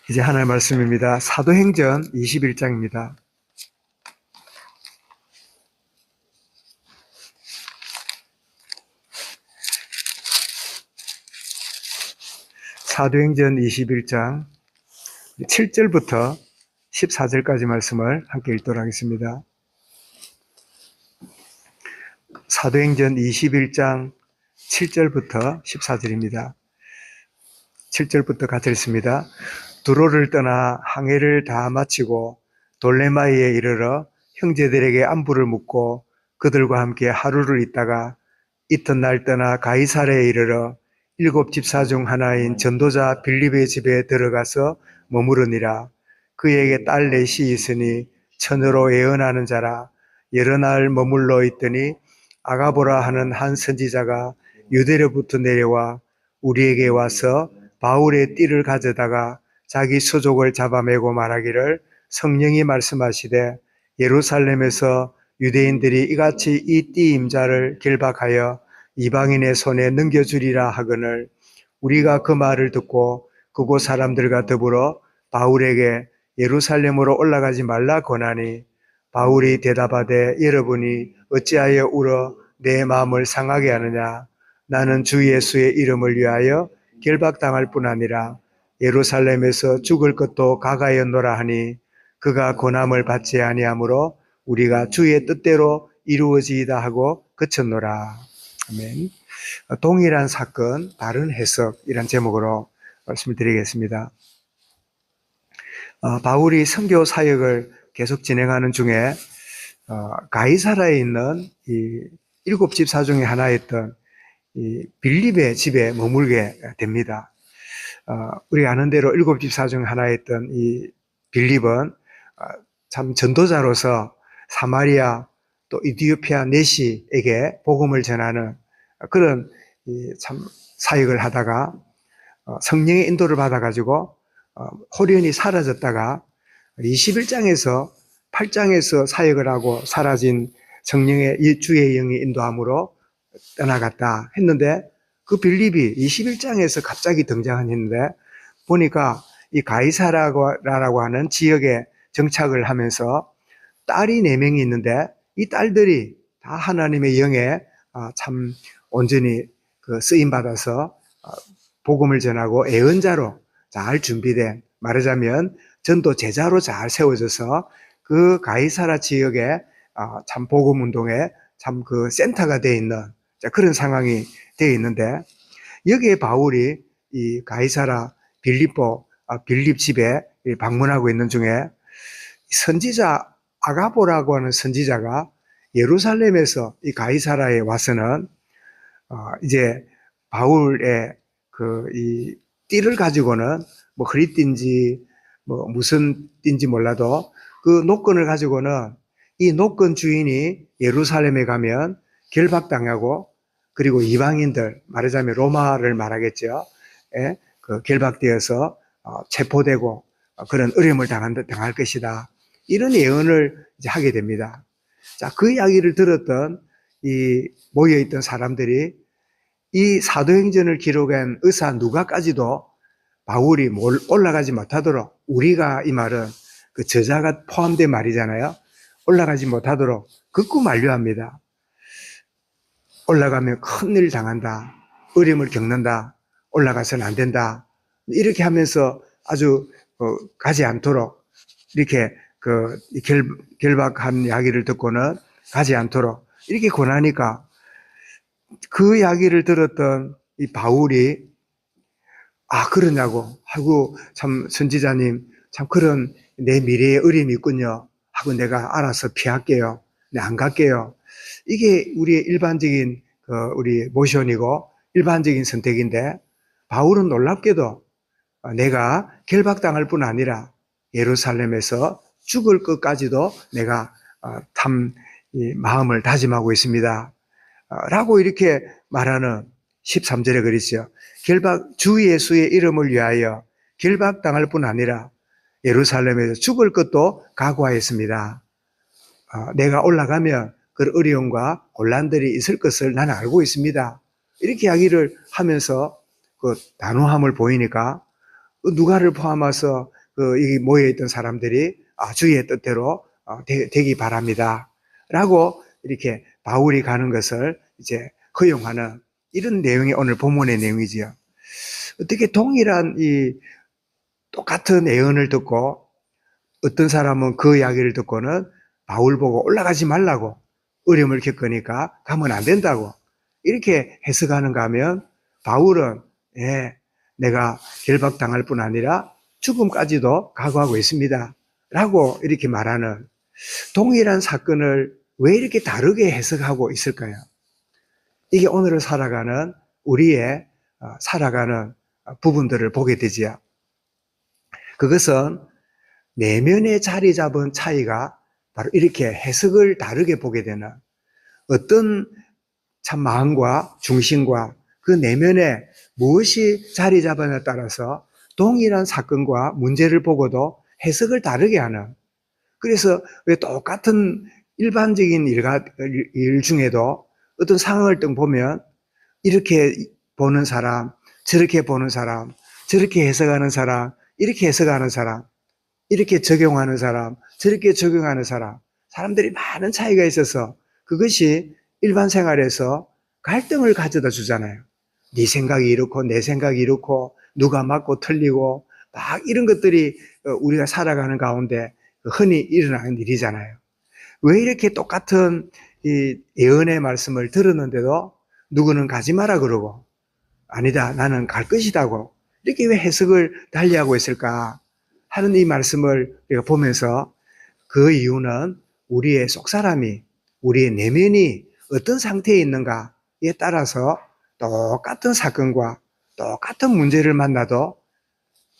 이제 하나의 말씀입니다. 사도행전 21장입니다. 사도행전 21장 7절부터 14절까지 말씀을 함께 읽도록 하겠습니다. 사도행전 21장 7절부터 14절입니다. 7절부터 같이 읽습니다. 두로를 떠나 항해를 다 마치고 돌레마이에 이르러 형제들에게 안부를 묻고 그들과 함께 하루를 있다가 이튿날 떠나 가이사랴에 이르러 7 집사 중 하나인 전도자 빌립의 집에 들어가서 머무르니라. 그에게 딸 넷이 있으니 처녀로 예언하는 자라. 여러 날 머물러 있더니 아가보라 하는 한 선지자가 유대로부터 내려와 우리에게 와서 바울의 띠를 가져다가 자기 수족을 잡아매고 말하기를 성령이 말씀하시되 예루살렘에서 유대인들이 이같이 이 띠 임자를 결박하여 이방인의 손에 넘겨주리라 하거늘 우리가 그 말을 듣고 그곳 사람들과 더불어 바울에게 예루살렘으로 올라가지 말라 권하니 바울이 대답하되 여러분이 어찌하여 울어 내 마음을 상하게 하느냐. 나는 주 예수의 이름을 위하여 결박당할 뿐 아니라 예루살렘에서 죽을 것도 가까이었노라 하니 그가 고난을 받지 아니하므로 우리가 주의 뜻대로 이루어지이다 하고 그쳤노라. 아멘. 동일한 사건, 다른 해석이란 제목으로 말씀을 드리겠습니다. 바울이 선교 사역을 계속 진행하는 중에 가이사라에 있는 이 7 집사 중에 하나였던 이 빌립의 집에 머물게 됩니다. 우리가 아는 대로 7 집사 중 하나였던 이 빌립은 참 전도자로서 사마리아 또 이디오피아 내시에게 복음을 전하는 그런 참 사역을 하다가 성령의 인도를 받아가지고 홀연히 사라졌다가 21장에서 8장에서 사역을 하고 사라진 성령의 주의 영이 인도함으로 떠나갔다 했는데 그 빌립이 21장에서 갑자기 등장했는데 보니까 이 가이사라라고 하는 지역에 정착을 하면서 딸이 4명이 있는데 이 딸들이 다 하나님의 영에 참 온전히 쓰임받아서 복음을 전하고 예언자로 잘 준비된, 말하자면 전도 제자로 잘 세워져서 그 가이사라 지역에 참 복음 운동에 참 그 센터가 되어 있는 그런 상황이 되어 있는데 여기에 바울이 이 가이사라 빌립 집에 방문하고 있는 중에 선지자 아가보라고 하는 선지자가 예루살렘에서 이 가이사라에 와서는 이제 바울의 이 띠를 가지고는 뭐 허리띠인지 뭐 무슨 띠인지 몰라도 그 노건을 가지고는 이 노건 주인이 예루살렘에 가면 결박당하고 그리고 이방인들, 말하자면 로마를 말하겠죠. 결박되어서 체포되고 그런 어려움을 당할 것이다. 이런 예언을 이제 하게 됩니다. 자, 그 이야기를 들었던 이 모여있던 사람들이 이 사도행전을 기록한 의사 누가까지도 바울이 올라가지 못하도록, 우리가 이 말은 그 저자가 포함된 말이잖아요. 올라가지 못하도록 극구 만류합니다. 올라가면 큰일 당한다. 어려움을 겪는다. 올라가서는 안 된다. 이렇게 하면서 아주 가지 않도록 이렇게 결박한 이야기를 듣고는 가지 않도록 이렇게 권하니까 그 이야기를 들었던 이 바울이 그러냐고 하고 참 선지자님 참 그런 내 미래에 어려움이 있군요 하고 내가 알아서 피할게요. 네, 안 갈게요. 이게 우리의 일반적인 우리 모션이고 일반적인 선택인데 바울은 놀랍게도 내가 결박당할 뿐 아니라 예루살렘에서 죽을 것까지도 내가 참 마음을 다짐하고 있습니다. 라고 이렇게 말하는 13절에 그랬어요. 주 예수의 이름을 위하여 결박당할 뿐 아니라 예루살렘에서 죽을 것도 각오하였습니다. 내가 올라가면 그 어려움과 곤란들이 있을 것을 나는 알고 있습니다. 이렇게 이야기를 하면서 그 단호함을 보이니까 누가를 포함해서 이 모여있던 사람들이 주의 뜻대로 되기 바랍니다. 라고 이렇게 바울이 가는 것을 이제 허용하는 이런 내용이 오늘 본문의 내용이지요. 어떻게 동일한 이 똑같은 예언을 듣고 어떤 사람은 그 이야기를 듣고는 바울 보고 올라가지 말라고 어려움을 겪으니까 가면 안 된다고 이렇게 해석하는가 하면 바울은 내가 결박당할 뿐 아니라 죽음까지도 각오하고 있습니다. 라고 이렇게 말하는 동일한 사건을 왜 이렇게 다르게 해석하고 있을까요? 이게 오늘을 살아가는 우리의 살아가는 부분들을 보게 되지요. 그것은 내면에 자리 잡은 차이가 바로 이렇게 해석을 다르게 보게 되는 어떤 참 마음과 중심과 그 내면에 무엇이 자리 잡았냐에 따라서 동일한 사건과 문제를 보고도 해석을 다르게 하는, 그래서 왜 똑같은 일반적인 일 중에도 어떤 상황을 딱 보면 이렇게 보는 사람, 저렇게 보는 사람, 저렇게 해석하는 사람, 이렇게 해석하는 사람, 이렇게 적용하는 사람, 저렇게 적용하는 사람, 사람들이 많은 차이가 있어서 그것이 일반 생활에서 갈등을 가져다 주잖아요. 네 생각이 이렇고 내 생각이 이렇고 누가 맞고 틀리고 막 이런 것들이 우리가 살아가는 가운데 흔히 일어나는 일이잖아요. 왜 이렇게 똑같은 이 예언의 말씀을 들었는데도 누구는 가지 마라 그러고 아니다 나는 갈 것이다고 이렇게 왜 해석을 달리하고 있을까 하는 이 말씀을 우리가 보면서 그 이유는 우리의 속사람이, 우리의 내면이 어떤 상태에 있는가에 따라서 똑같은 사건과 똑같은 문제를 만나도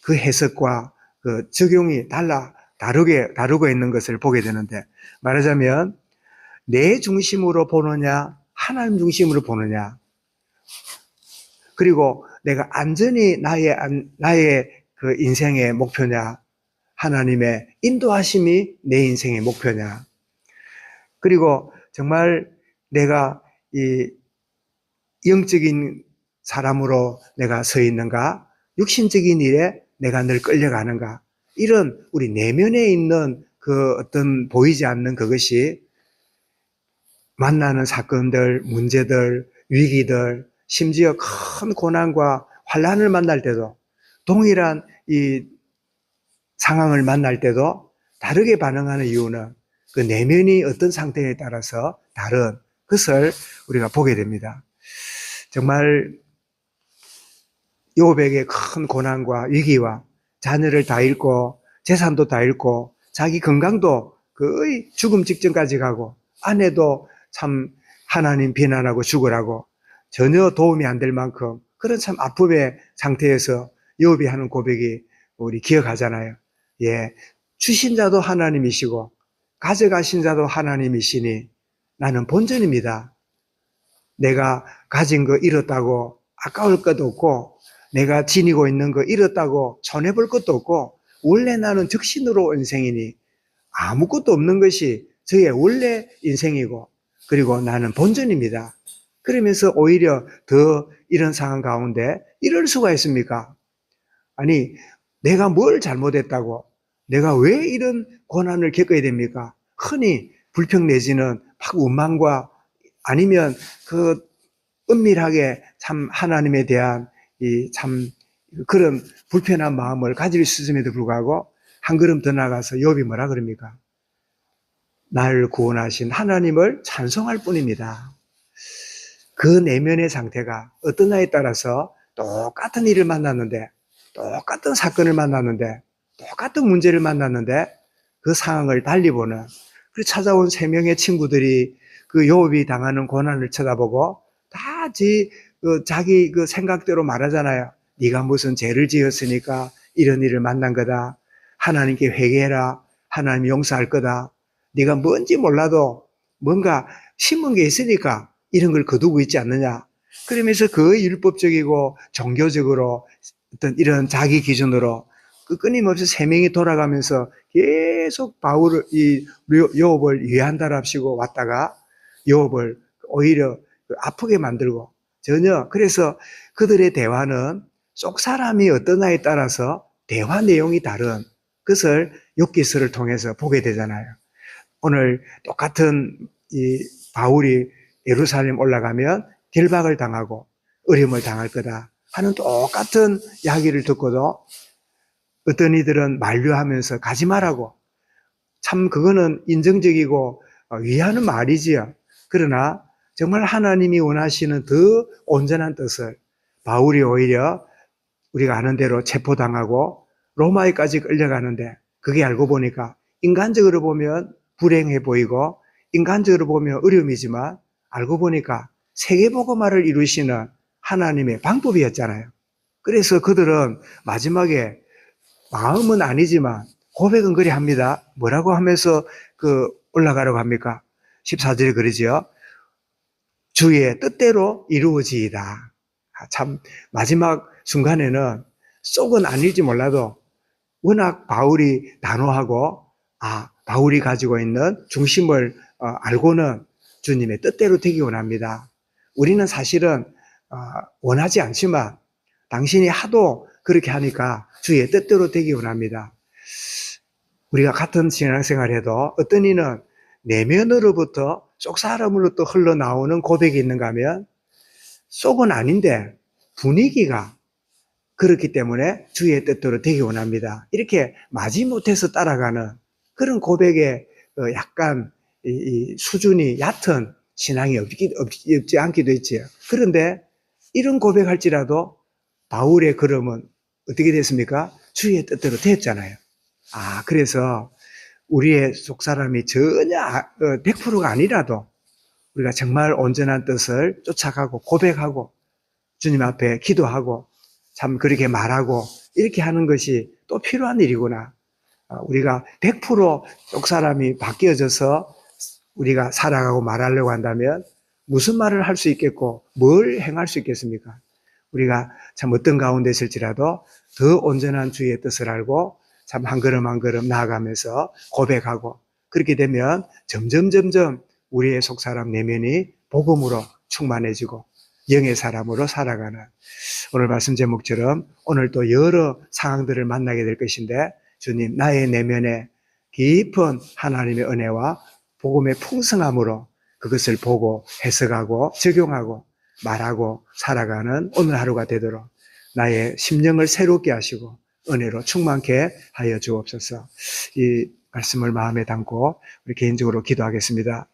그 해석과 그 적용이 다르고 있는 것을 보게 되는데, 말하자면 내 중심으로 보느냐 하나님 중심으로 보느냐, 그리고 내가 안전히 나의 그 인생의 목표냐 하나님의 인도하심이 내 인생의 목표냐, 그리고 정말 내가 이 영적인 사람으로 내가 서 있는가, 육신적인 일에 내가 늘 끌려가는가, 이런 우리 내면에 있는 그 어떤 보이지 않는 그것이 만나는 사건들, 문제들, 위기들, 심지어 큰 고난과 환난을 만날 때도, 동일한 이 상황을 만날 때도 다르게 반응하는 이유는 그 내면이 어떤 상태에 따라서 다른 것을 우리가 보게 됩니다. 정말 욥에게 큰 고난과 위기와 자녀를 다 잃고 재산도 다 잃고 자기 건강도 거의 죽음 직전까지 가고 아내도 참 하나님 비난하고 죽으라고 전혀 도움이 안 될 만큼 그런 참 아픔의 상태에서 욥이 하는 고백이 우리 기억하잖아요. 주신 자도 하나님이시고 가져가신 자도 하나님이시니 나는 본전입니다. 내가 가진 거 잃었다고 아까울 것도 없고 내가 지니고 있는 거 잃었다고 손해볼 것도 없고 원래 나는 적신으로 인생이니 아무것도 없는 것이 저의 원래 인생이고 그리고 나는 본전입니다. 그러면서 오히려 더 이런 상황 가운데 이럴 수가 있습니까? 아니 내가 뭘 잘못했다고 내가 왜 이런 고난을 겪어야 됩니까? 흔히 불평 내지는 막 원망과 아니면 그 은밀하게 참 하나님에 대한 이 참 그런 불편한 마음을 가질 수 있음에도 불구하고 한 걸음 더 나가서 욥이 뭐라 그럽니까? 나를 구원하신 하나님을 찬송할 뿐입니다. 그 내면의 상태가 어떠냐에 따라서 똑같은 일을 만났는데 똑같은 사건을 만났는데 똑같은 문제를 만났는데 그 상황을 달리 보는, 그 찾아온 3명의 친구들이 그 욥이 당하는 고난을 쳐다보고 다 자기 그 생각대로 말하잖아요. 네가 무슨 죄를 지었으니까 이런 일을 만난 거다. 하나님께 회개해라. 하나님 용서할 거다. 네가 뭔지 몰라도 뭔가 심은 게 있으니까 이런 걸 거두고 있지 않느냐. 그러면서 그 율법적이고 종교적으로 어떤 이런 자기 기준으로 그 끊임없이 3명이 돌아가면서 계속 욥을 위한다랍시고 왔다가 욥을 오히려 아프게 만들고 전혀, 그래서 그들의 대화는 속 사람이 어떠냐에 따라서 대화 내용이 다른 그것을 욥기서를 통해서 보게 되잖아요. 오늘 똑같은 이 바울이 예루살렘 올라가면 결박을 당하고 어려움을 당할 거다 하는 똑같은 이야기를 듣고도 어떤 이들은 만류하면서 가지 말라고, 참 그거는 인정적이고 위하는 말이지요. 그러나 정말 하나님이 원하시는 더 온전한 뜻을 바울이 오히려 우리가 아는 대로 체포당하고 로마에까지 끌려가는데, 그게 알고 보니까 인간적으로 보면 불행해 보이고 인간적으로 보면 어려움이지만 알고 보니까 세계복음화를 이루시는 하나님의 방법이었잖아요. 그래서 그들은 마지막에 마음은 아니지만 고백은 그리 합니다. 뭐라고 하면서 올라가라고 합니까? 14절에 그러지요. 주의 뜻대로 이루어지이다. 참 마지막 순간에는 속은 아닐지 몰라도 워낙 바울이 단호하고 바울이 가지고 있는 중심을 알고는 주님의 뜻대로 되기 원합니다. 우리는 사실은 원하지 않지만 당신이 하도 그렇게 하니까 주의 뜻대로 되기 원합니다. 우리가 같은 신앙생활해도 어떤 이는 내면으로부터 속 사람으로부터 흘러나오는 고백이 있는가 하면 속은 아닌데 분위기가 그렇기 때문에 주의 뜻대로 되기 원합니다. 이렇게 마지못해서 따라가는 그런 고백에 약간 수준이 얕은 신앙이 없지 않기도 했지요. 그런데 이런 고백할지라도 바울의 걸음은 어떻게 됐습니까? 주의 뜻대로 됐잖아요. 그래서 우리의 속사람이 전혀 100%가 아니라도 우리가 정말 온전한 뜻을 쫓아가고 고백하고 주님 앞에 기도하고 참 그렇게 말하고 이렇게 하는 것이 또 필요한 일이구나. 우리가 100% 속사람이 바뀌어져서 우리가 살아가고 말하려고 한다면 무슨 말을 할 수 있겠고 뭘 행할 수 있겠습니까? 우리가 참 어떤 가운데 있을지라도 더 온전한 주의 뜻을 알고 참 한 걸음 한 걸음 나아가면서 고백하고, 그렇게 되면 점점 우리의 속사람 내면이 복음으로 충만해지고 영의 사람으로 살아가는, 오늘 말씀 제목처럼 오늘 또 여러 상황들을 만나게 될 것인데, 주님 나의 내면에 깊은 하나님의 은혜와 복음의 풍성함으로 그것을 보고 해석하고 적용하고 말하고 살아가는 오늘 하루가 되도록 나의 심령을 새롭게 하시고 은혜로 충만케 하여 주옵소서. 이 말씀을 마음에 담고 우리 개인적으로 기도하겠습니다.